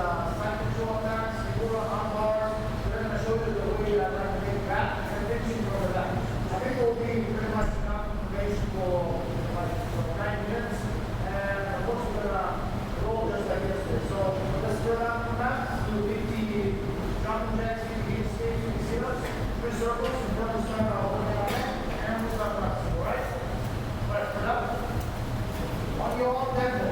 side control attacks, Kimura, armbar. Then I'm going to show you the way I like to make that and finishing from the back. I think it will be pretty much enough information for like 9 minutes. And of course we're going to roll just like yesterday. So let's turn out from that. Do 50 jumping jacks, 50 hip skates, 50 sit-ups, 3 circles, and then we'll start our whole and we'll start practicing, alright? Alright, turn up. On your own tempo.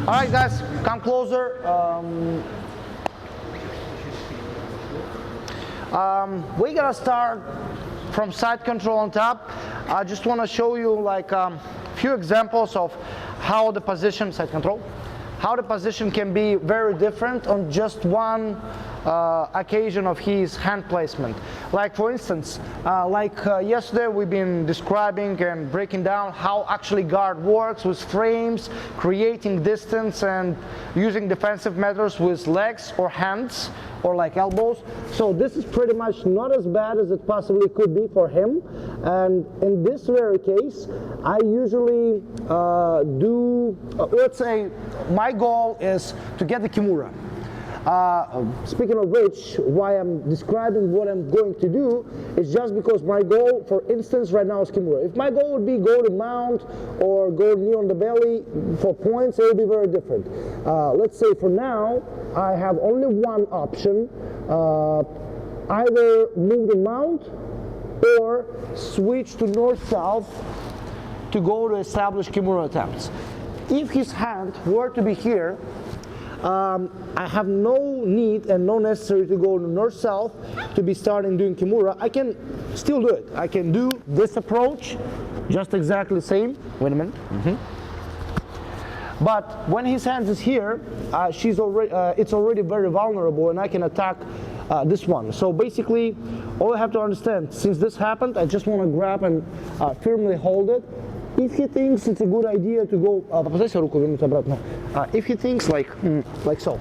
All right, guys, come closer. We're gonna start from side control on top. I just want to show you like a few examples of how the position, side control, how the position can be very different on just one occasion of his hand placement. Like for instance, yesterday we've been describing and breaking down how actually guard works with frames, creating distance and using defensive methods with legs or hands or like elbows. So this is pretty much not as bad as it possibly could be for him. And in this very case, I usually let's say my goal is to get the Kimura. Speaking of which, why I'm describing what I'm going to do is just because my goal, for instance, right now is Kimura. If my goal would be go to mount or go knee on the belly for points, it would be very different. Let's say for now, I have only one option, either move to mount or switch to north-south to go to establish Kimura attempts. If his hand were to be here, I have no need and no necessary to go to north-south to be starting doing Kimura. I can still do it. I can do this approach, just exactly the same. Wait a minute. But when his hand is here, it's already very vulnerable and I can attack this one. So basically, all I have to understand, since this happened, I just want to grab and firmly hold it. If he thinks it's a good idea to go, if he thinks like so,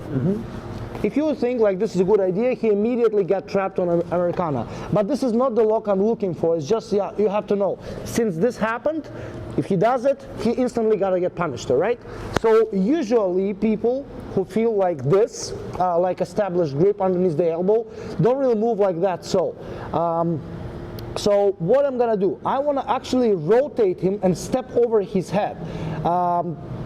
if you think like this is a good idea, he immediately got trapped on an Americana. But this is not the lock I'm looking for. It's just, yeah, you have to know. Since this happened, if he does it, he instantly gotta get punished, all right? So usually people who feel like this, like established grip underneath the elbow, don't really move like that. So what I'm gonna do, I wanna actually rotate him and step over his head.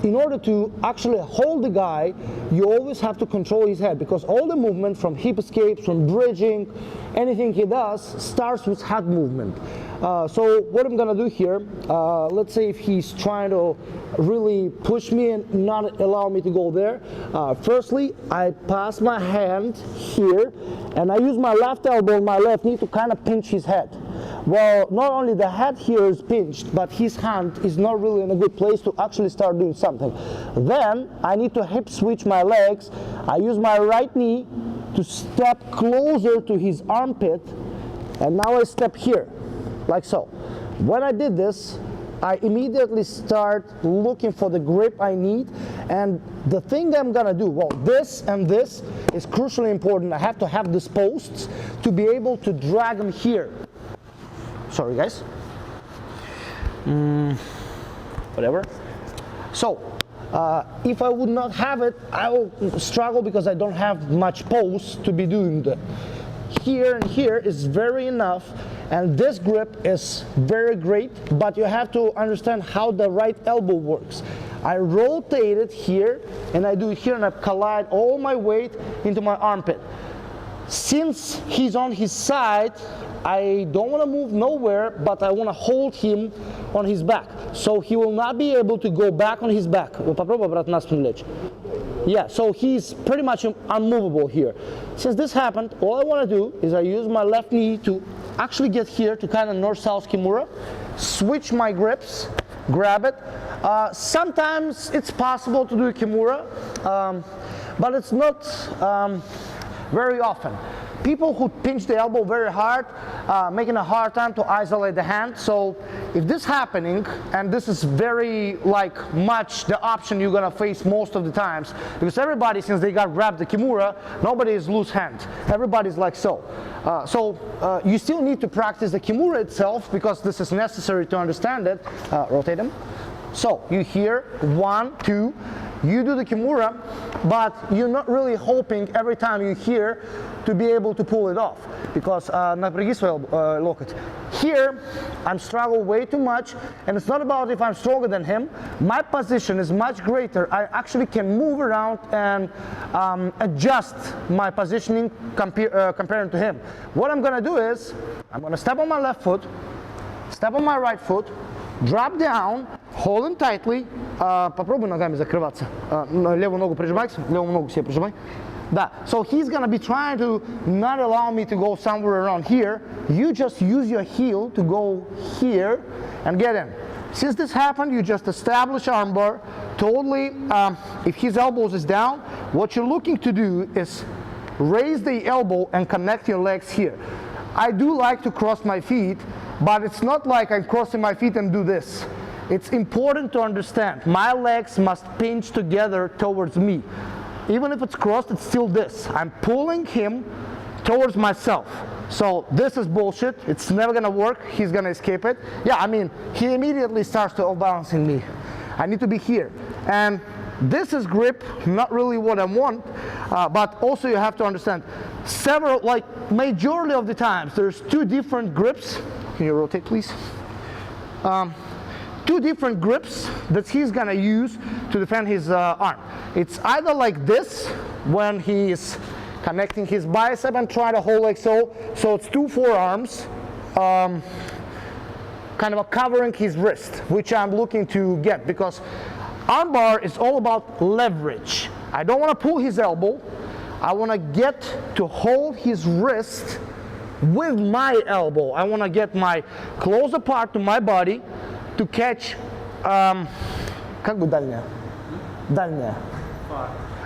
In order to actually hold the guy, you always have to control his head because all the movement from hip escapes, from bridging, anything he does starts with head movement. So what I'm gonna do here, let's say if he's trying to really push me and not allow me to go there, firstly I pass my hand here and I use my left elbow and my left knee to kind of pinch his head. Well, not only the head here is pinched, but his hand is not really in a good place to actually start doing something. Then I need to hip switch my legs. I use my right knee to step closer to his armpit, and now I step here, like so. When I did this, I immediately start looking for the grip I need, and the thing I'm gonna do, well, this and this is crucially important. I have to have these posts to be able to drag them here. Sorry guys, whatever. So if I would not have it, I will struggle because I don't have much pose to be doing that. Here and here is very enough, and this grip is very great, but you have to understand how the right elbow works. I rotate it here, and I do it here, and I collide all my weight into my armpit. Since he's on his side, I don't want to move nowhere, but I want to hold him on his back. So he will not be able to go back on his back. Попробуй обратно на спину лечь. Yeah, so he's pretty much unmovable here. Since this happened, all I want to do is I use my left knee to actually get here to kind of north-south Kimura, switch my grips, grab it. Sometimes it's possible to do Kimura, but it's not very often. People who pinch the elbow very hard, making a hard time to isolate the hand. So if this is happening, and this is very much the option you're gonna face most of the times, because everybody, since they got grabbed the Kimura, nobody is loose hand. Everybody's like so. You still need to practice the Kimura itself, because this is necessary to understand it. Rotate them. So you hear 1, 2. You do the Kimura, but you're not really hoping every time you hear to be able to pull it off, because напряги свой локоть. Here, I'm struggling way too much, and it's not about if I'm stronger than him. My position is much greater. I actually can move around and adjust my positioning comparing to him. What I'm gonna do is, I'm gonna step on my left foot, step on my right foot, drop down, hold him tightly. Попробуй ногами закрываться. Левую ногу прижимай, левую ногу себе прижимай. Да. So he's gonna be trying to not allow me to go somewhere around here. You just use your heel to go here and get in. Since this happened, you just establish armbar. Totally, if his elbows is down, what you're looking to do is raise the elbow and connect your legs here. I do like to cross my feet, but it's not like I'm crossing my feet and do this. It's important to understand, my legs must pinch together towards me. Even if it's crossed, it's still this. I'm pulling him towards myself. So this is bullshit. It's never gonna work. He's gonna escape it. Yeah, I mean, he immediately starts to outbalancing me. I need to be here. And this is grip, not really what I want, but also you have to understand, majority of the times, there's 2 different grips. Can you rotate, please? 2 different grips that he's gonna use to defend his arm. It's either like this, when he's connecting his bicep and trying to hold like so. So it's 2 forearms, kind of covering his wrist, which I'm looking to get, because armbar is all about leverage. I don't want to pull his elbow. I want to get to hold his wrist with my elbow. I want to get my closer part to my body to catch, как бы дальняя? Дальняя.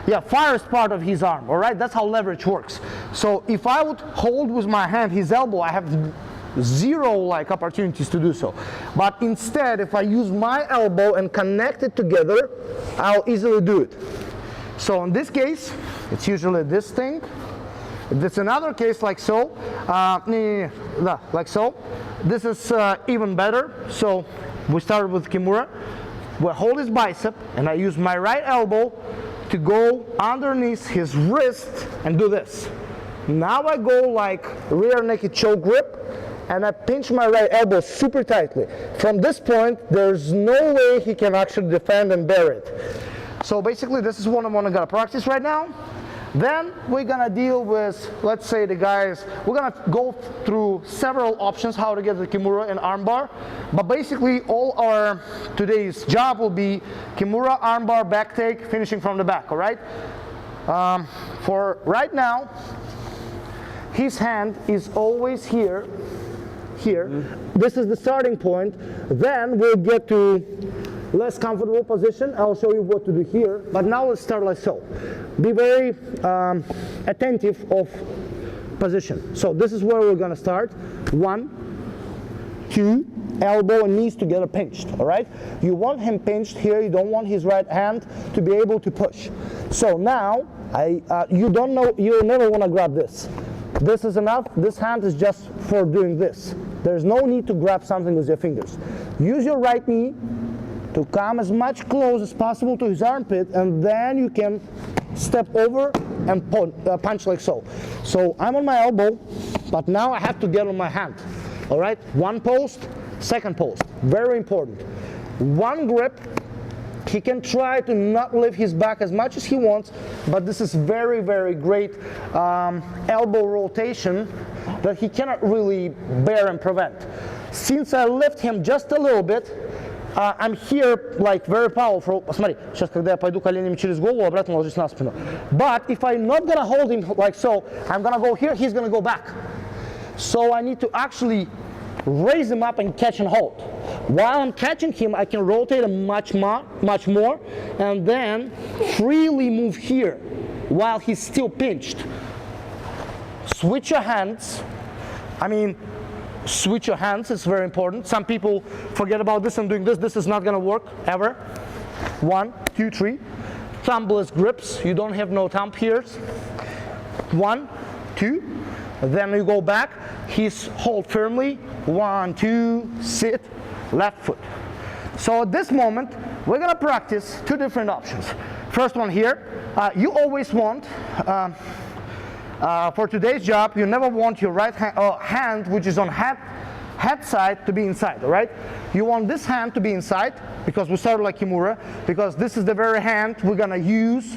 Yeah, farthest part of his arm, all right? That's how leverage works. So if I would hold with my hand his elbow, I have 0 opportunities to do so. But instead, if I use my elbow and connect it together, I'll easily do it. So in this case, it's usually this thing. If it's another case like so, like so, this is even better. So we started with Kimura. We hold his bicep, and I use my right elbow to go underneath his wrist and do this. Now I go like rear naked choke grip, and I pinch my right elbow super tightly. From this point, there's no way he can actually defend and bear it. So basically, this is what I'm gonna practice right now. Then we're gonna deal with, let's say we're gonna go through several options how to get the Kimura and armbar. But basically all our today's job will be Kimura, armbar, back take, finishing from the back, all right? For right now, his hand is always here. This is the starting point. Then we'll get to less comfortable position. I'll show you what to do here, but now let's start like so. Be very attentive of position. So this is where we're gonna start. 1, 2, elbow and knees together pinched, all right? You want him pinched here, you don't want his right hand to be able to push. So now, you'll never wanna grab this. This is enough. This hand is just for doing this. There's no need to grab something with your fingers. Use your right knee to come as much close as possible to his armpit, and then you can step over and punch like so. So I'm on my elbow, but now I have to get on my hand. All right, 1 post, 2nd post, very important. 1 grip, He can try to not lift his back as much as he wants, but this is very, very great elbow rotation that he cannot really bear and prevent. Since I lift him just a little bit, I'm here like very powerful. Посмотри, сейчас когда я пойду коленями через голову, обратно ложусь на спину. But if I'm not gonna hold him like so, I'm gonna go here, he's gonna go back. So I need to actually raise him up and catch and hold. While I'm catching him, I can rotate him much more, and then freely move here while he's still pinched. Switch your hands. Switch your hands, it's very important. Some people forget about this and doing this. This is not gonna work ever. 1, 2, 3. Thumbless grips. You don't have no thumb here. 1, 2. Then you go back. He's hold firmly. 1, 2, sit, left foot. So at this moment, we're gonna practice 2 different options. First one here. You always want. For today's job, you never want your right hand, which is on head side, to be inside, all right? You want this hand to be inside, because we started like Kimura, because this is the very hand we're gonna use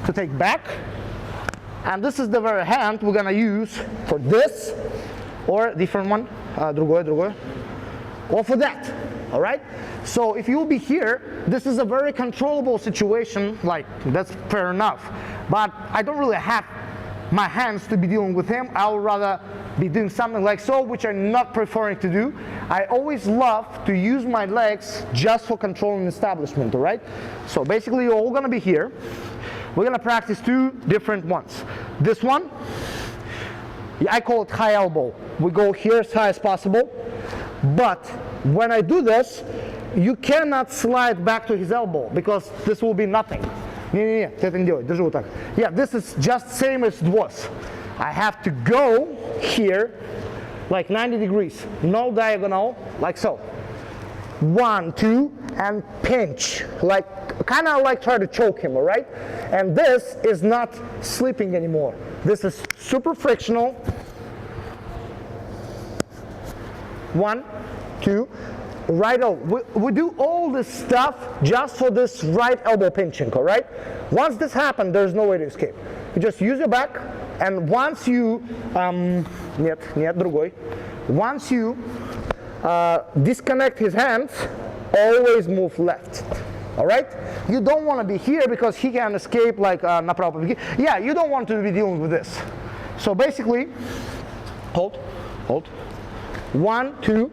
to take back, and this is the very hand we're gonna use for this, or different one, другой, or for that, all right? So if you'll be here, this is a very controllable situation, like, that's fair enough, but I don't really have my hands to be dealing with him. I would rather be doing something like so, which I'm not preferring to do. I always love to use my legs just for control and establishment, all right? So basically, you're all gonna be here. We're gonna practice 2 different ones. This one, I call it high elbow. We go here as high as possible, but when I do this, you cannot slide back to his elbow, because this will be nothing. Не, ты это не делай, держи вот так. Yeah, this is just same as it was. I have to go here, like 90 degrees, no diagonal, like so. 1, 2, and pinch, like kind of like try to choke him, all right? And this is not slipping anymore. This is super frictional. 1, 2. Right elbow. We do all this stuff just for this right elbow pinching, all right? Once this happens, there's no way to escape. You just use your back, and once you, once you disconnect his hands, always move left, all right? You don't want to be here because he can escape like направо. Yeah, you don't want to be dealing with this. So basically, hold. 1, 2,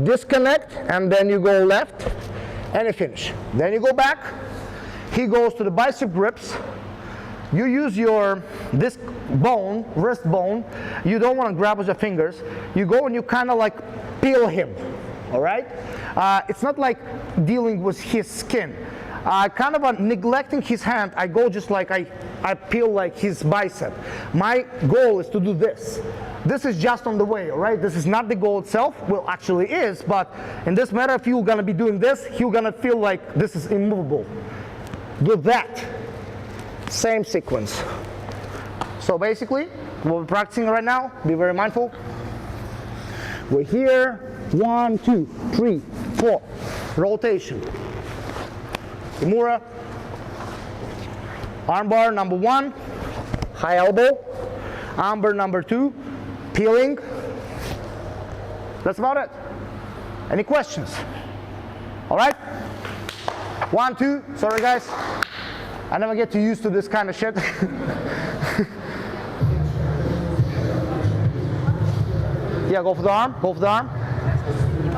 disconnect, and then you go left, and you finish. Then you go back. He goes to the bicep grips. You use this bone, wrist bone. You don't want to grab with your fingers. You go and you kind of like peel him, all right? It's not like dealing with his skin. Kind of neglecting his hand, I go just like I peel like his bicep. My goal is to do this. This is just on the way, all right? This is not the goal itself. Well, actually is, but in this matter, if you're gonna be doing this, you're gonna feel like this is immovable. Do that. Same sequence. So basically, what we're practicing right now, be very mindful. We're here, 1, 2, 3, 4. Rotation. Kimura. Armbar number 1, high elbow. Armbar number 2, peeling. That's about it. Any questions? All right? 1, 2. Sorry, guys. I never get too used to this kind of shit. Yeah, go for the arm. Go for the arm.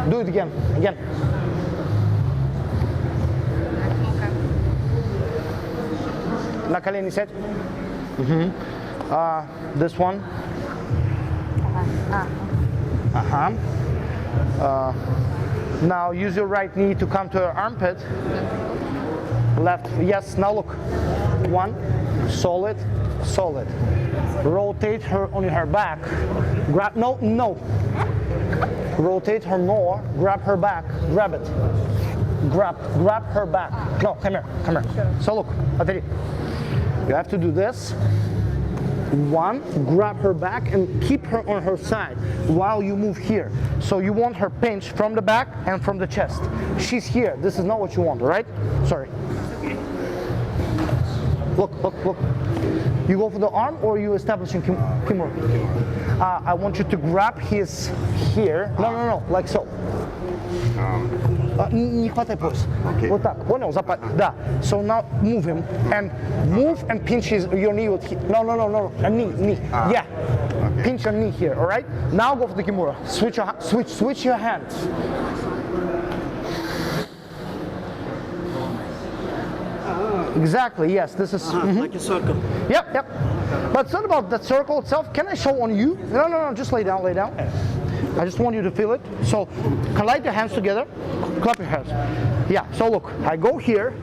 Do it again. Again. На колени сядь. This one. Now use your right knee to come to your armpit. Left, yes, now look. 1, solid, solid. Rotate her on her back. Grab, no. Rotate her more, grab her back, grab it. Grab her back. No, come here. So look, you have to do this. One, grab her back and keep her on her side while you move here. So you want her pinch from the back and from the chest. She's here. This is not what you want, right? Sorry. Look, look, look. You go for the arm or you establishing Kimura? I want you to grab his here. No, no, no, like so. Не хватай пояс. Вот так, понял? Да. So now move him and pinch your knee with no, knee. Yeah. Pinch your knee here, all right? Now go for the Kimura. Switch your hands. Exactly, yes, this is... Like a circle. Yep, yep. But it's not about the circle itself. Can I show on you? No, no, no, just lay down, lay down. I just want you to feel it. So, collide your hands together, clap your hands. Yeah, so look, I go here.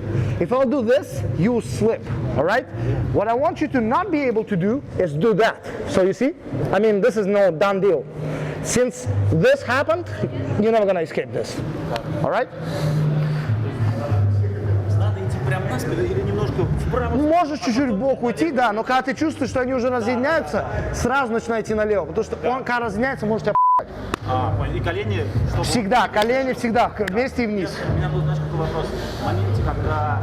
If I'll do this, you slip, all right? What I want you to not be able to do is do that. So you see? I mean, this is no done deal. Since this happened, you're never gonna escape this, all right? Можешь чуть-чуть в бок уйти, да, но когда ты чувствуешь, что они уже разъединяются, сразу начинай идти налево, потому что он, когда разъединяется, может тебя и колени? Всегда, колени всегда, вместе и вниз. У меня был, знаешь, какой вопрос? В моменте, когда...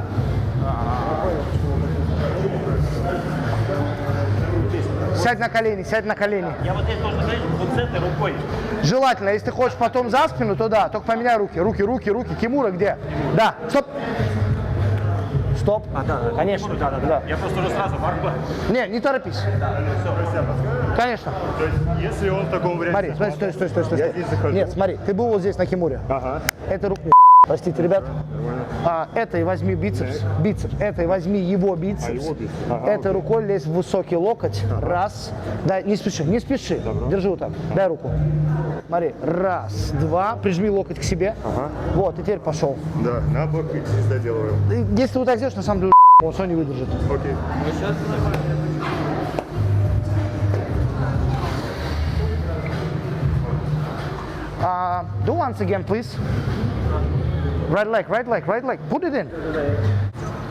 Сядь на колени, сядь на колени. Я вот здесь должен стоять вот с этой рукой. Желательно, если ты хочешь потом за спину, то да, только поменяй руки. Руки. Кимура где? Да, стоп. Стоп. Да, конечно. Да. Я просто уже сразу барба. Не торопись. Конечно. То есть, если он в таком варианте... Смотри, стой. Я здесь захожу. Нет, смотри, ты был вот здесь на Кимуре. Ага. Это руку. Простите, ребят. Этой возьми бицепс. Этой возьми его бицепс. Этой рукой лезь в высокий локоть. Раз. Дай, не спеши. Держи вот так. Дай руку. Смотри. Раз, два. Прижми локоть к себе. Вот, и теперь пошел. Да, на бок здесь доделываем. Если ты вот так сделаешь, на самом деле, он все не выдержит. Окей. Do once again, please. Right leg. Put it in.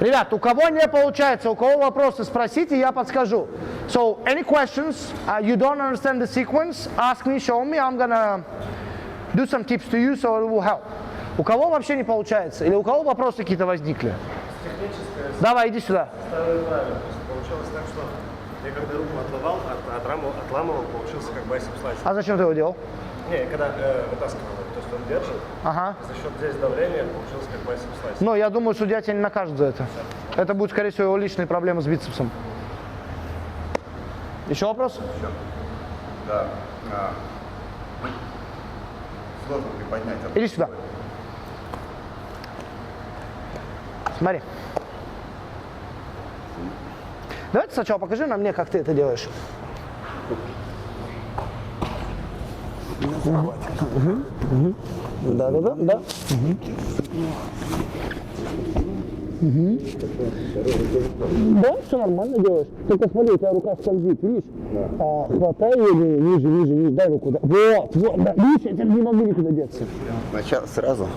Ребят, у кого не получается, у кого вопросы, спросите, я подскажу. So, any questions? You don't understand the sequence? Ask me, show me. I'm gonna do some tips to you, so it will help. У кого вообще не получается? Или у кого вопросы какие-то возникли? Давай, иди сюда. Получилось так, что я когда руку отламывал, получился как байсеп-слайс. А зачем ты его делал? Не, когда вытаскивал, то есть он держит, за счет здесь давления получилось как байсеп-слайс. Но я думаю, судья тебя не накажет за это. Это будет, скорее всего, его личные проблемы с бицепсом. Еще вопрос? Еще. Да. Сложно приподнять. Иди сюда. Смотри. Давай ты сначала покажи нам мне, как ты это делаешь. Да. Да, все нормально делаешь. Только смотри, у тебя рука скользит, видишь? Хватай ее ниже, дай руку. Да. Вот, да. Видишь, я теперь не могу никуда деться. Сначала сразу.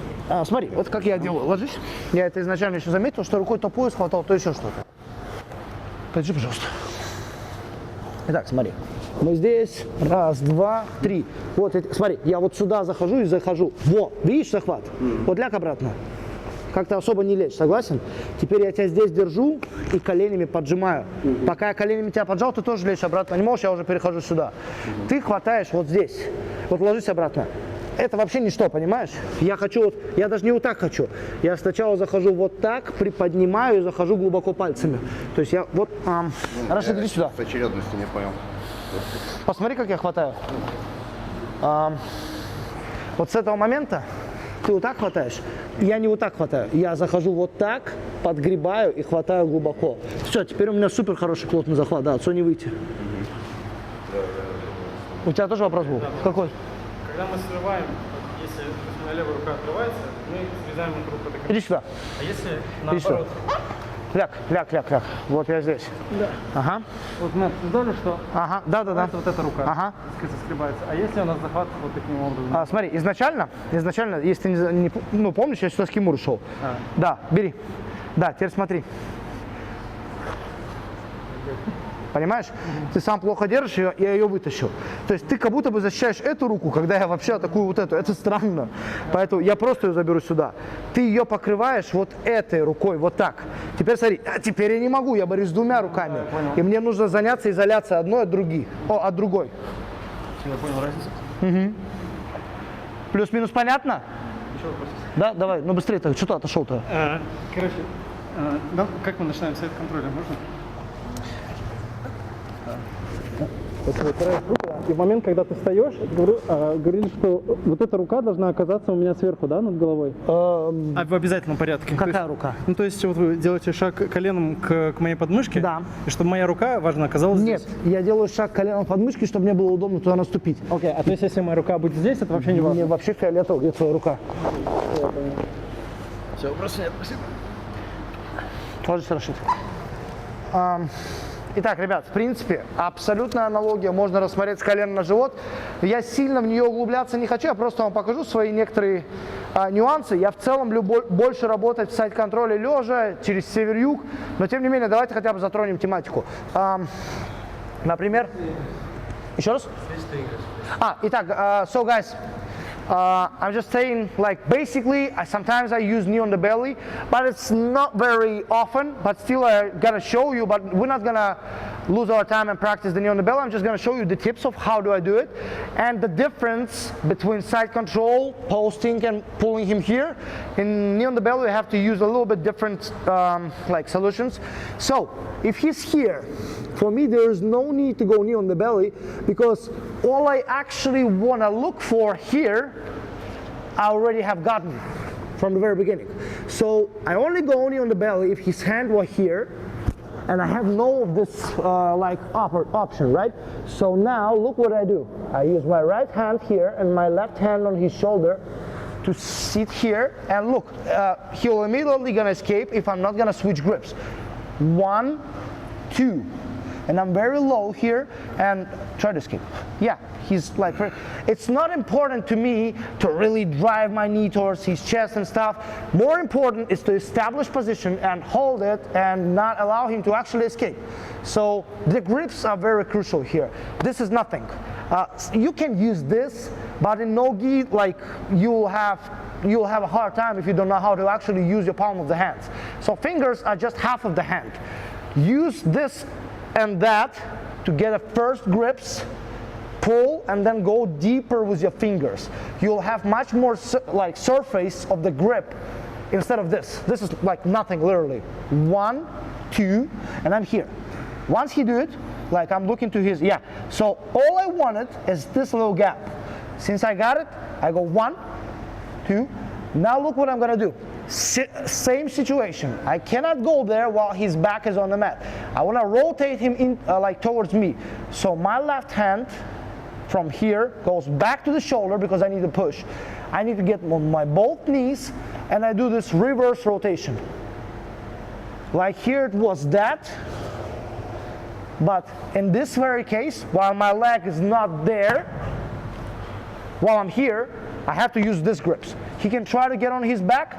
Смотри, вот как я делаю. Ложись. Я это изначально еще заметил, что рукой то пояс хватал, то еще что-то. Подожди, пожалуйста. Итак, смотри. Мы здесь. Раз, два, три. Вот, смотри, я вот сюда захожу и захожу. Во, видишь захват? Вот ляг обратно. Как-то особо не лечь, согласен? Теперь я тебя здесь держу и коленями поджимаю. Пока я коленями тебя поджал, ты тоже лечь обратно не можешь, я уже перехожу сюда. Ты хватаешь вот здесь. Вот ложись обратно. Это вообще ничто, понимаешь? Я хочу вот, я даже не вот так хочу. Я сначала захожу вот так, приподнимаю и захожу глубоко пальцами. То есть я вот... Рашид, иди сюда. С очередностью не понял. Посмотри, как я хватаю. Вот с этого момента ты вот так хватаешь, я не вот так хватаю. Я захожу вот так, подгребаю и хватаю глубоко. Все, теперь у меня супер хороший плотный захват, да, отсюда не выйти. У тебя тоже вопрос был? Да, какой? Когда мы срываем, если левая рука отрывается, мы срезаем руку до конца. Иди сюда. А если наоборот? Ляг. Вот я здесь. Да. Ага. Вот мы обсуждали, что Да. вот эта рука скребается. А если у нас захват вот таким образом? Смотри, изначально, если ты не помнишь, я сюда с Кимуры шел. Да, бери. Да, теперь смотри. Понимаешь? Ты сам плохо держишь ее, я ее вытащу. То есть ты как будто бы защищаешь эту руку, когда я вообще атакую вот эту. Это странно. Поэтому я просто ее заберу сюда. Ты ее покрываешь вот этой рукой, вот так. Теперь смотри, теперь я не могу, я борюсь с двумя руками. И мне нужно заняться изоляцией одной от другой. Я понял разницу. Угу. Плюс-минус понятно? Да, давай, ну быстрее, что ты отошел-то? Короче, как мы начинаем с этого контроля, можно? И в момент, когда ты встаешь, говорили, что вот эта рука должна оказаться у меня сверху, да, над головой? В обязательном порядке. Какая рука? Ну, то есть вот вы делаете шаг коленом к моей подмышке? Да. И чтобы моя рука, важно, оказалась Нет, здесь? я делаю шаг коленом подмышки, чтобы мне было удобно туда наступить. Окей, а то есть если моя рука будет здесь, это вообще не важно? Мне вообще фиолетово, где твоя рука. Все, вопросов нет, спасибо. Ложись, Рашид. Итак, ребят, в принципе, абсолютная аналогия, можно рассмотреть с колена на живот. Я сильно в нее углубляться не хочу, я просто вам покажу свои некоторые нюансы. Я в целом люблю больше работать в сайд-контроле лежа, через север-юг, но тем не менее, давайте хотя бы затронем тематику. Например, еще раз? Итак, so guys, I'm just saying, like, basically, sometimes I use knee on the belly, but it's not very often, but still I gotta show you, but we're not gonna lose our time and practice the knee on the belly. I'm just gonna show you the tips of how do I do it, and the difference between side control, posting and pulling him here. In knee on the belly, we have to use a little bit different, like, solutions. So, if he's here, for me, there is no need to go knee on the belly because all I actually want to look for here, I already have gotten from the very beginning. So I only go knee on the belly if his hand was here, and I have no of this like upper option, right? So now look what I do. I use my right hand here and my left hand on his shoulder to sit here, and look, he'll immediately gonna escape if I'm not gonna switch grips. 1, 2. And I'm very low here and try to escape. Yeah, he's like, it's not important to me to really drive my knee towards his chest and stuff. More important is to establish position and hold it and not allow him to actually escape. So the grips are very crucial here. This is nothing. You can use this, but in no-gi, like, you'll have a hard time if you don't know how to actually use your palm of the hands. So fingers are just half of the hand. Use this and that to get a first grips, pull, and then go deeper with your fingers. You'll have much more like surface of the grip instead of this. This is like nothing, literally. 1, 2, and I'm here. Once he do it, like I'm looking to his, so all I wanted is this little gap. Since I got it, I go 1, 2, now look what I'm gonna do. Same situation. I cannot go there while his back is on the mat. I want to rotate him in like towards me. So my left hand from here goes back to the shoulder because I need to push. I need to get on my both knees and I do this reverse rotation. Like here it was that, but in this very case, while my leg is not there, while I'm here, I have to use this grips. He can try to get on his back.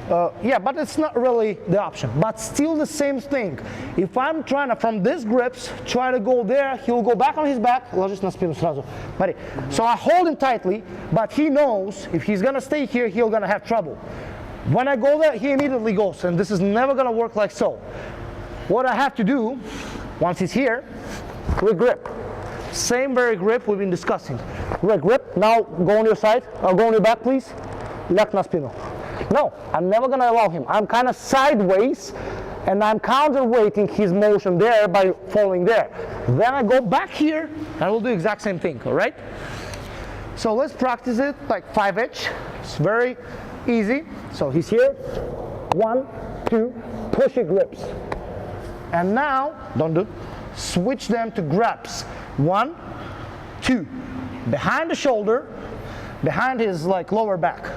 But it's not really the option. But still the same thing. If I'm trying to, from this grips, try to go there, he'll go back on his back. Ложись на спину сразу. So I hold him tightly, but he knows if he's gonna stay here, he's gonna have trouble. When I go there, he immediately goes, and this is never gonna work like so. What I have to do, once he's here, re-grip. Same very grip we've been discussing. Re-grip, now go on your side, or go on your back, please. Ляг на спину. No, I'm never going to allow him. I'm kind of sideways and I'm counterweighting his motion there by falling there. Then I go back here and we'll do the exact same thing, all right? So let's practice it like 5-edge. It's very easy. So he's here. 1, 2, push your grips. And now, don't do, switch them to grabs. 1, 2, behind the shoulder, behind his like lower back.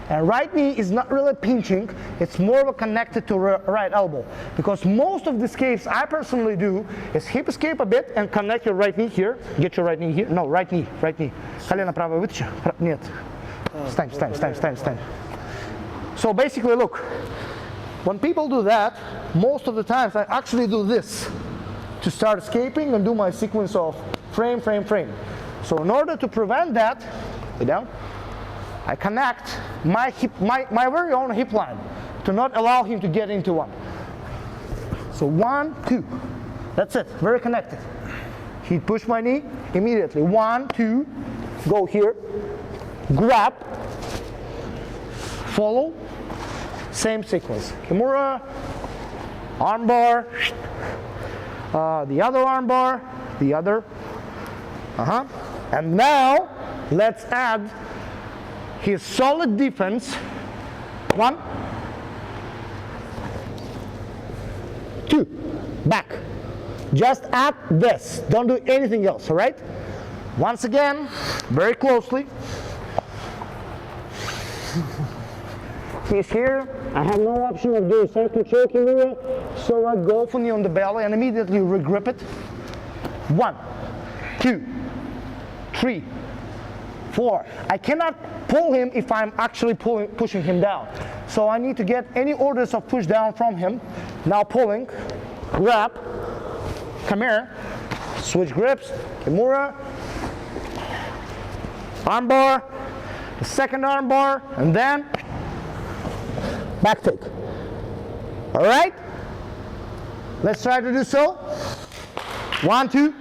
And right knee is not really pinching, it's more of a connected to right elbow. Because most of the escapes I personally do is hip escape a bit and connect your right knee here. Get your right knee here. No, right knee. Колено правое вытащи. Нет. Встань. So basically, look, when people do that, most of the times I actually do this to start escaping and do my sequence of frame, frame, frame. So in order to prevent that, lay down, I connect my very own hip line to not allow him to get into one. So 1, 2, that's it, very connected. He push my knee, immediately 1, 2, go here, grab, follow, same sequence. Kimura, armbar, the other armbar, the other, and now let's add his solid defense. 1, 2, back. Just add this, don't do anything else, all right? Once again, very closely. He's here. I have no option of doing circle choking here, so I go for knee on the belly and immediately regrip it. 1, 2, 3, 4. I cannot pull him if I'm actually pushing him down. So I need to get any orders of push down from him. Now pulling, grab, come here, switch grips, Kimura, armbar, the second armbar, and then back take. All right? Let's try to do so. 1, 2.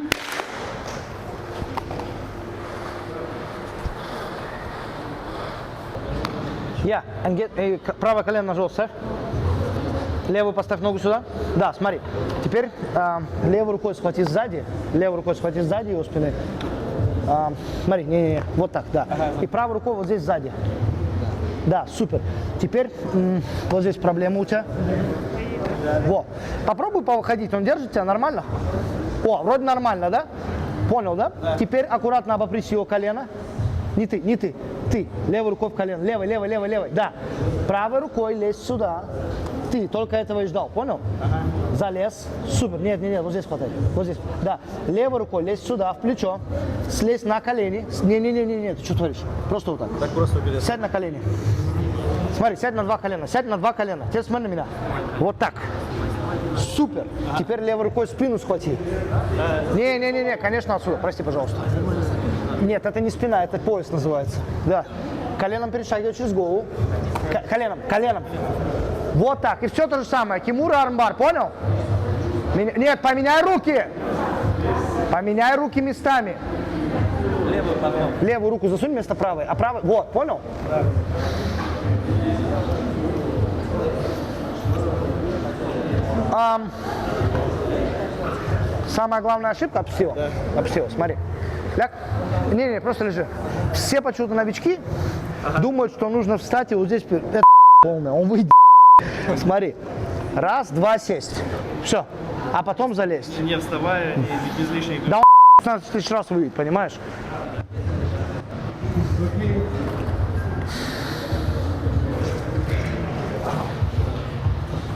Yeah, and get правое колено на живот, sir. Левую поставь ногу сюда. Да, смотри. Теперь левой рукой схвати сзади, его спины. Смотри, не, вот так, да. И правой рукой вот здесь сзади. Да, супер. Теперь вот здесь проблема у тебя. Во. Попробуй повыходить, он держит тебя нормально? О, вроде нормально, да? Понял, да? Теперь аккуратно обопрись его колено. Не ты, не ты. Ты. Левой рукой в колено. Левой, левой, левой, левой. Да. Правой рукой лезь сюда. Ты только этого и ждал, понял? Залез. Супер. Нет, нет, нет, вот здесь хватай. Вот здесь. Да. Левой рукой лезь сюда, в плечо. Слезь на колени. Не, ты что творишь? Просто вот так. Так просто уберешь. Сядь на колени. Смотри, сядь на 2 колена. Сядь на 2 колена. Теперь смотри на меня. Вот так. Супер. Теперь левой рукой спину схвати. Не, конечно, отсюда. Прости, пожалуйста. Нет, это не спина, это пояс называется. Да. Коленом перешагивай через голову. Коленом. Вот так. И все то же самое. Кимура, армбар, понял? Нет, поменяй руки. Поменяй руки местами. Левую потом. Левую руку засунь вместо правой, а правой... Вот, понял? Да. Самая главная ошибка — обсел. Да. Обсел, смотри. Ляг. Не, просто лежи. Все почему-то новички думают, что нужно встать и вот здесь... Это полное, он выйдет. Смотри. 1, 2, сесть. Все. А потом залезть. Не вставая и без лишних... Да он 15 тысяч раз выйдет, понимаешь?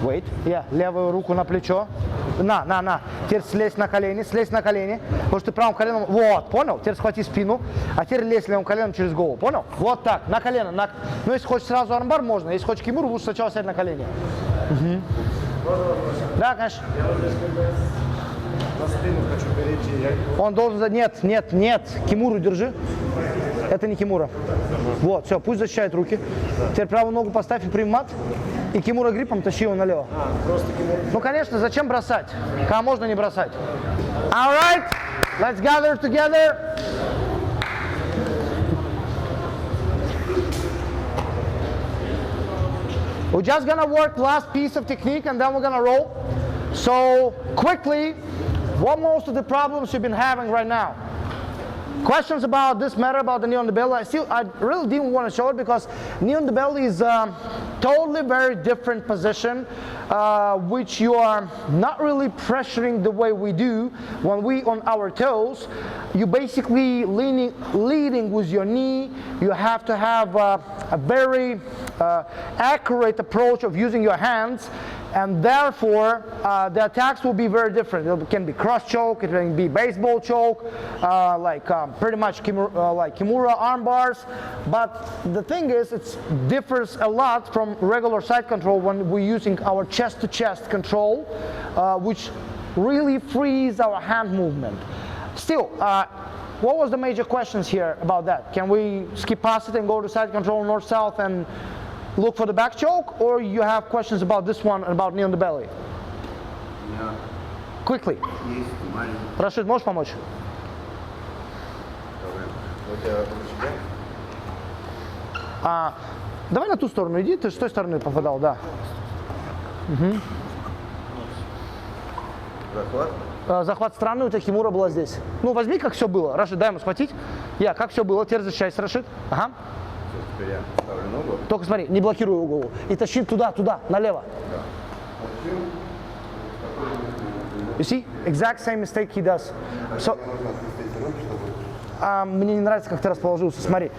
Wait. Левую руку на плечо. На. Теперь слезь на колени. Потому что ты правым коленом... Вот, понял? Теперь схвати спину. А теперь лезь левым коленом через голову. Понял? Вот так, на колено. Ну, если хочешь сразу армбар, можно. Если хочешь кимуру, лучше сначала сядь на колени. Угу. Да, конечно. На спину хочу перейти. Он должен... Нет. Кимуру держи. Это не кимура. Вот, все, пусть защищает руки. Теперь правую ногу поставь и прими мат. И кимура гриппом тащи его налево. Просто кимура. Ну, конечно, зачем бросать? Когда можно не бросать. All right, let's gather together. We're just gonna work last piece of technique and then we're gonna roll. So, quickly, what most of the problems you've been having right now? Questions about this matter, about the knee on the belly? I really didn't want to show it because knee on the belly is a totally very different position, which you are not really pressuring the way we do when we on our toes. You basically leading with your knee. You have to have a very accurate approach of using your hands. And therefore, the attacks will be very different. It can be cross choke, it can be baseball choke, pretty much like Kimura arm bars. But the thing is, it differs a lot from regular side control when we're using our chest-to-chest control, which really frees our hand movement. Still, what was the major questions here about that? Can we skip past it and go to side control north-south and look for the back choke, or you have questions about this one and about knee on the belly? Yeah. Quickly. Есть маленький Рашид, можешь помочь? проблем. У тебя ручки? Давай на ту сторону иди, ты с той стороны попадал, да. Захват? Захват страны, у тебя Кимура была здесь. Ну, возьми, как все было. Рашид, дай ему схватить. Как все было. Теперь защищайся, Рашид. Ага. Все, теперь я ставлю ногу. Только смотри, не блокируй его голову. И тащи туда, налево. You see? Exact same mistake he does. So, мне не нравится, как ты расположился. Смотри.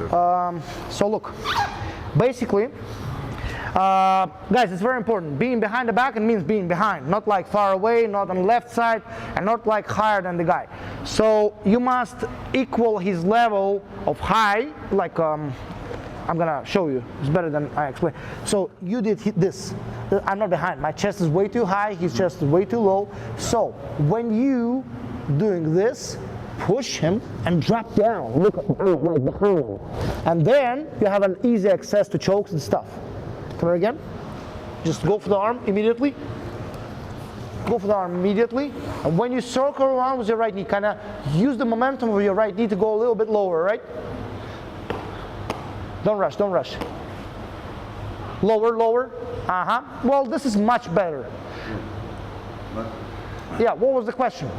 So look. Basically, guys, it's very important. Being behind the back, it means being behind, not like far away, not on the left side, and not like higher than the guy. So you must equal his level of high, like I'm gonna show you. It's better than I explain. So you did this. I'm not behind. My chest is way too high. His chest is way too low. So when you doing this, push him and drop down. Look like behind him, and then you have an easy access to chokes and stuff. Come here again. Just go for the arm immediately. Go for the arm immediately. And when you circle around with your right knee, kind of use the momentum of your right knee to go a little bit lower, right? Don't rush, don't rush. Lower, lower. Well, this is much better. Yeah, what was the question?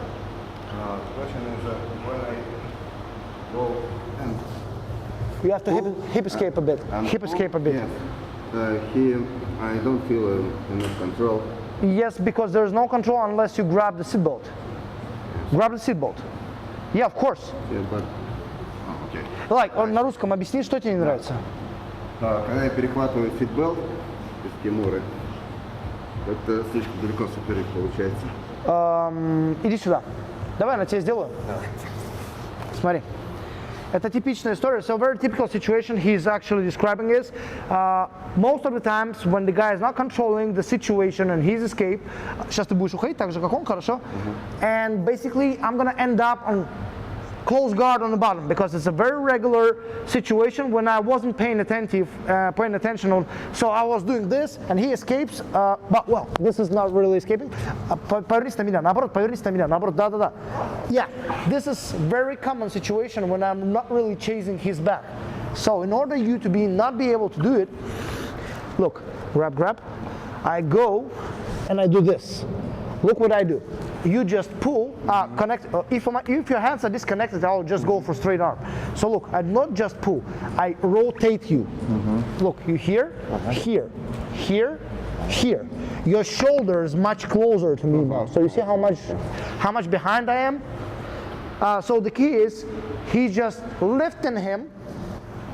Question is when I go and You have to hip escape a bit. Hip escape a bit. Yes. I don't feel enough control. Yes, because there's no control unless you grab the seat belt. Grab the seat belt. Yeah, of course. Yeah, but... okay. Like, на русском объясни, что тебе не нравится. Когда я перехватываю фитбелт из Кимуры, это слишком далеко соперник получается. Иди сюда. Давай, я на тебе сделаю. Смотри. Это типичная история. So very typical situation he's actually describing is most of the times when the guy is not controlling the situation and he's escaped. Сейчас ты будешь уходить так же, как он, хорошо? And basically I'm gonna end up on close guard on the bottom because it's a very regular situation when I wasn't paying attention on. So I was doing this and he escapes, but well, this is not really escaping. Повернись на меня, наоборот, повернись на меня, наоборот, да. Yeah, this is very common situation when I'm not really chasing his back. So in order you to not be able to do it, look, grab, I go and I do this. Look what I do. You just pull, connect. If your hands are disconnected, I'll just go for straight arm. So look, I not just pull, I rotate you. Look, you here, here. Your shoulder is much closer to me now. So you see how much behind I am? So the key is, he's just lifting him.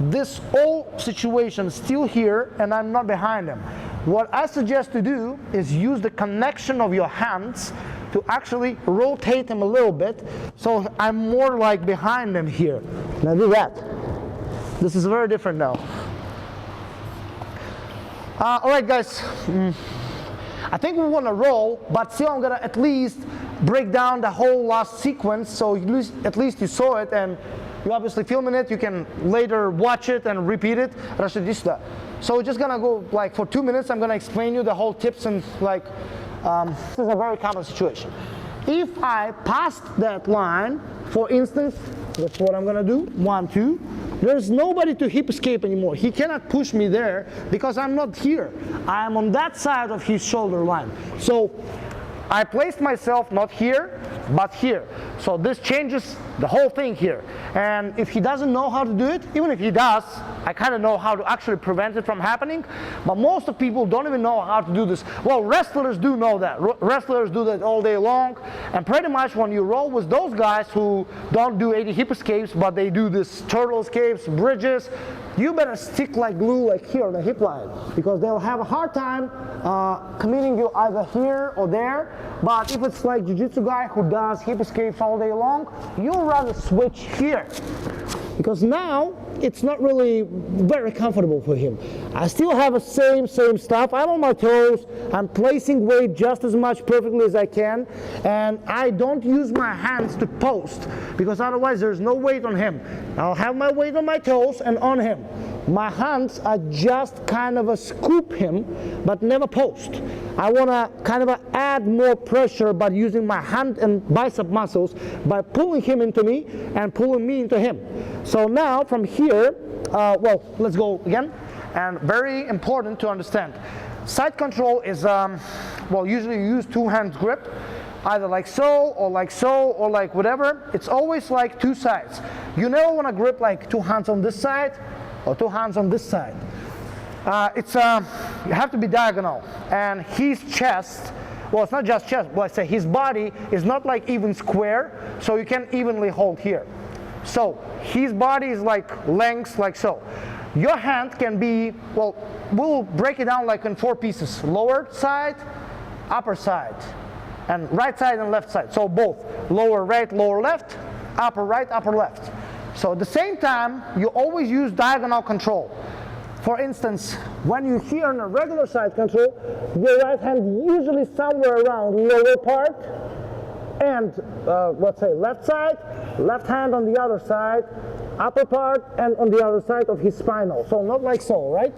This whole situation is still here, and I'm not behind him. What I suggest to do is use the connection of your hands to actually rotate him a little bit, so I'm more like behind him here. Now do that. This is very different now. All right, guys. I think we want to roll, but still I'm gonna at least break down the whole last sequence, so at least you saw it, and you're obviously filming it. You can later watch it and repeat it. So we're just gonna go like for 2 minutes. I'm gonna explain you the whole tips and like. This is a very common situation. If I passed that line, for instance, that's what I'm gonna do. 1, 2. There's nobody to hip escape anymore. He cannot push me there because I'm not here. I'm on that side of his shoulder line. So I placed myself not here, but here. So this changes the whole thing here. And if he doesn't know how to do it, even if he does, I kind of know how to actually prevent it from happening. But most of people don't even know how to do this. Well, wrestlers do know that. Wrestlers do that all day long. And pretty much when you roll with those guys who don't do 80 hip escapes, but they do this turtle escapes, bridges, you better stick like glue like here on the hip line, because they'll have a hard time committing you either here or there. But if it's like jiu-jitsu guy who does hip escapes all day long, you'll rather switch here. because now it's not really very comfortable for him. I still have the same stuff. I'm on my toes. I'm placing weight just as much perfectly as I can, and I don't use my hands to post because otherwise there's no weight on him. I'll have my weight on my toes and on him. My hands are just kind of a scoop him, but never post. I want to kind of add more pressure by using my hand and bicep muscles by pulling him into me and pulling me into him. So now from here, well, let's go again. And very important to understand. Side control is, well, usually you use two hands grip, either like so, or like whatever. It's always like two sides. You never want to grip like two hands on this side or two hands on this side. You have to be diagonal, and his chest, well, it's not just chest, but I say his body is not like even square, so you can evenly hold here. So his body is like length, like so. Your hand can be, well, we'll break it down like in 4 pieces: lower side, upper side, and right side and left side. So both lower right, lower left, upper right, upper left. So at the same time, you always use diagonal control. For instance, when you're here in a regular side control, your right hand usually somewhere around lower part, and let's say left side, left hand on the other side, upper part, and on the other side of his spinal. So not like so, right?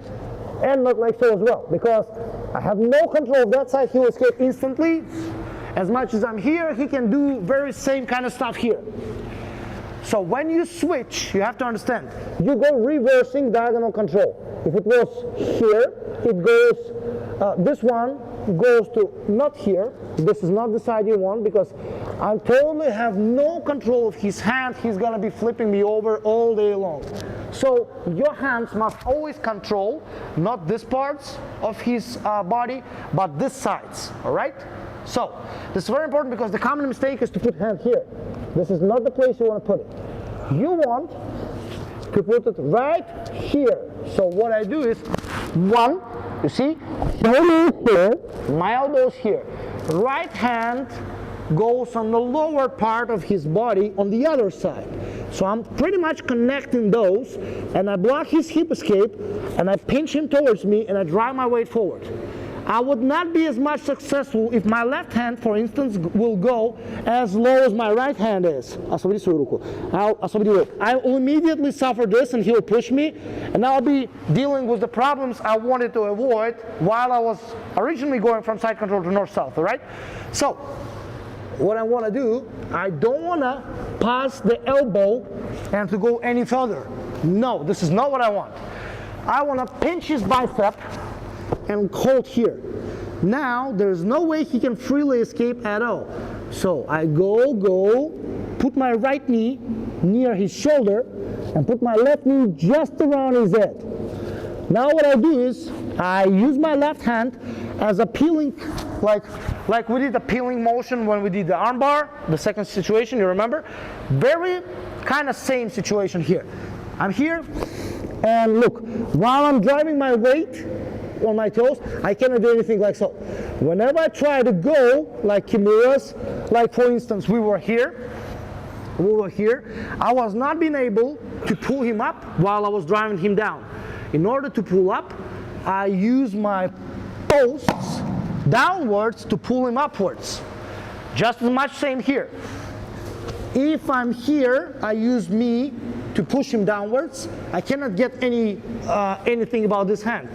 And not like so as well, because I have no control of that side. He will escape instantly. As much as I'm here, he can do very same kind of stuff here. So when you switch, you have to understand, you go reversing diagonal control. If it was here, it goes, this one goes to not here. This is not the side you want, because I totally have no control of his hand. He's gonna be flipping me over all day long. So your hands must always control, not this parts of his body, but this sides, all right? So this is very important, because the common mistake is to put hand here. This is not the place you want to put it. You want to put it right here. So what I do is, one, you see, shoulder here, my elbows here. Right hand goes on the lower part of his body on the other side. So I'm pretty much connecting those, and I block his hip escape, and I pinch him towards me, and I drive my weight forward. I would not be as much successful if my left hand, for instance, will go as low as my right hand is. Освободи свою руку. I will immediately suffer this, and he'll push me, and I'll be dealing with the problems I wanted to avoid while I was originally going from side control to north-south, all right? So, what I want to do, I don't want to pass the elbow and to go any further. No, this is not what I want. I want to pinch his bicep and hold here. Now there's no way he can freely escape at all. So I go, put my right knee near his shoulder, and put my left knee just around his head. Now what I do is I use my left hand as a peeling, like we did the peeling motion when we did the arm bar, the second situation, you remember? Very kind of same situation here. I'm here, and look, while I'm driving my weight on my toes, I cannot do anything like so. Whenever I try to go like Kimura's, like for instance we were here, I was not being able to pull him up while I was driving him down. In order to pull up, I use my posts downwards to pull him upwards. Just as much same here. If I'm here, I use me to push him downwards. I cannot get anything about this hand.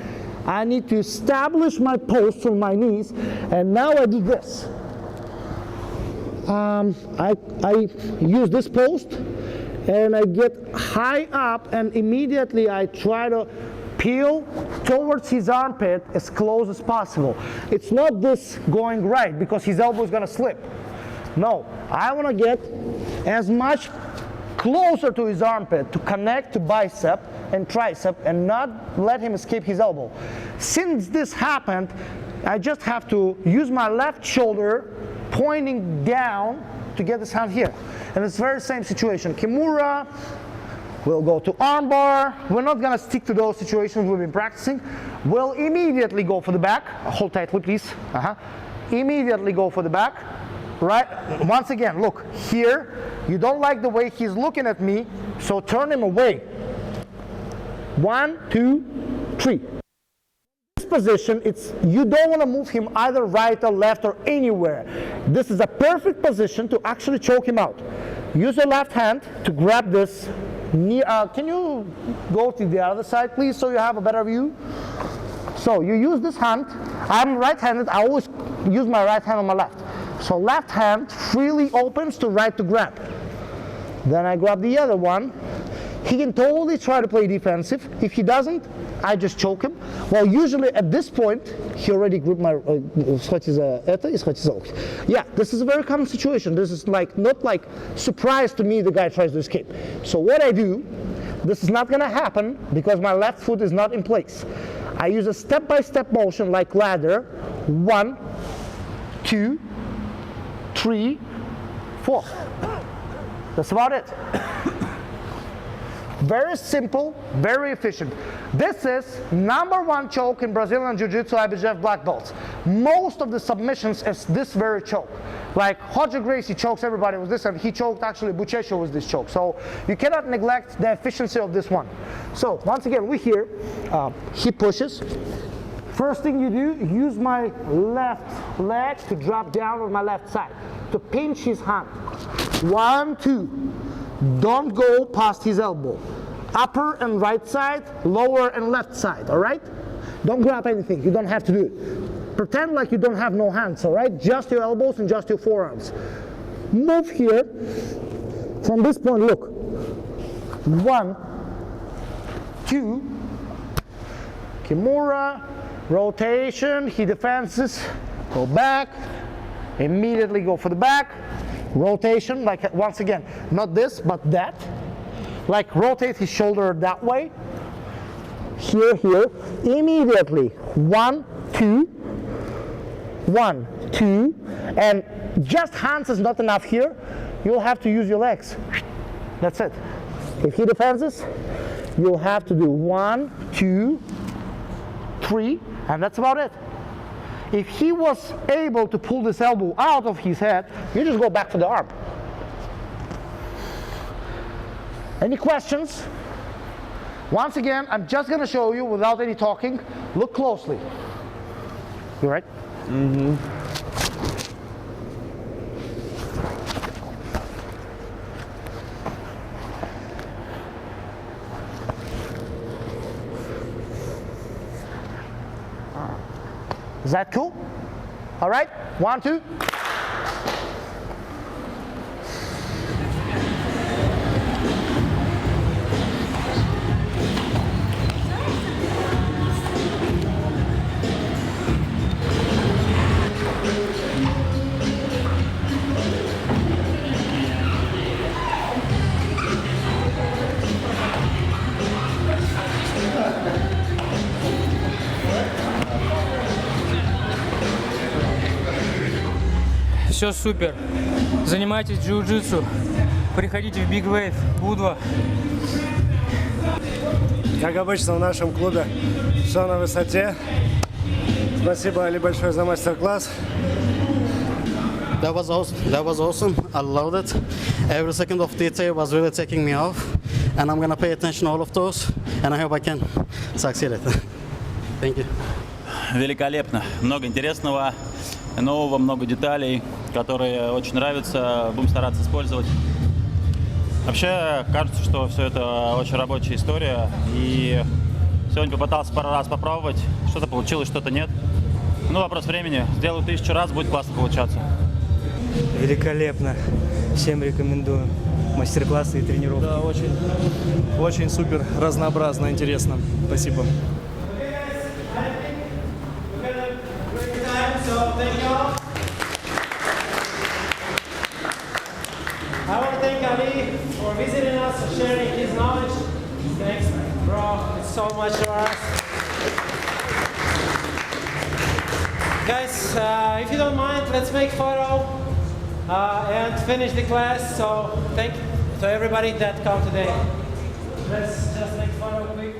I need to establish my posts on my knees, and now I do this. I use this post, and I get high up, and immediately I try to peel towards his armpit as close as possible. It's not this going right, because his elbow is going to slip. No, I want to get as much closer to his armpit to connect to bicep and tricep and not let him escape his elbow. Since this happened, I just have to use my left shoulder pointing down to get this hand here. And it's the very same situation. Kimura, we'll go to armbar. We're not going to stick to those situations we've been practicing. We'll immediately go for the back. Hold tightly, please. Immediately go for the back. right? Once again, look, here, you don't like the way he's looking at me, so turn him away. 1, 2, 3. This position, you don't want to move him either right or left or anywhere. This is a perfect position to actually choke him out. Use your left hand to grab this. Can you go to the other side, please, so you have a better view? So you use this hand. I'm right-handed. I always use my right hand on my left. So left hand freely opens to right to grab. Then I grab the other one. He can totally try to play defensive. If he doesn't, I just choke him. Well, usually at this point, he already gripped my Yeah, this is a very common situation. This is not like surprise to me the guy tries to escape. So what I do, this is not going to happen because my left foot is not in place. I use a step-by-step motion like ladder. 1, 2, 3, 4. That's about it. Very simple, very efficient. This is #1 choke in Brazilian Jiu-Jitsu IBJJF black belts. Most of the submissions is this very choke. Like Roger Gracie chokes everybody with this, and he choked actually Buchecha with this choke. So you cannot neglect the efficiency of this one. So once again, we're here. He pushes. First thing you do, use my left leg to drop down on my left side, to pinch his hand. 1, 2. Don't go past his elbow. Upper and right side, lower and left side, all right? Don't grab anything, you don't have to do it. Pretend like you don't have no hands, all right? Just your elbows and just your forearms. Move here. From this point, look. 1, 2. Kimura, rotation, he defenses, go back, immediately go for the back. Rotation, like once again, not this, but that. Like rotate his shoulder that way. Here, immediately. 1, 2, 1, 2, and just hands is not enough here. You'll have to use your legs. That's it. If he defenses, you'll have to do 1, 2, 3, and that's about it. If he was able to pull this elbow out of his head, you just go back to the arm. Any questions? Once again, I'm just going to show you without any talking. Look closely. You right? Mm-hmm. Is that cool? All right, 1, 2. Все супер. Занимайтесь джиу-джитсу. Приходите в Big Wave, Будва. Как обычно в нашем клубе, все на высоте. Спасибо, Али, большое за мастер-класс. That was awesome. I loved it. Every second of detail was really taking me off, and I'm gonna pay attention to all of those, and I hope I can succeed it. Thank you. Великолепно. Много интересного, нового, много деталей, которые очень нравятся. Будем стараться использовать. Вообще, кажется, что все это очень рабочая история. И сегодня попытался пару раз попробовать. Что-то получилось, что-то нет. Ну, вопрос времени. Сделаю 1000 раз, будет классно получаться. Великолепно. Всем рекомендую. Мастер-классы и тренировки. Да, очень супер, разнообразно, интересно. Спасибо. I want to thank Ali for visiting us, for sharing his knowledge. Thanks, bro. It's so much for us. Guys, if you don't mind, let's make photo and finish the class. So thank you to everybody that come today. Let's just make photo quick.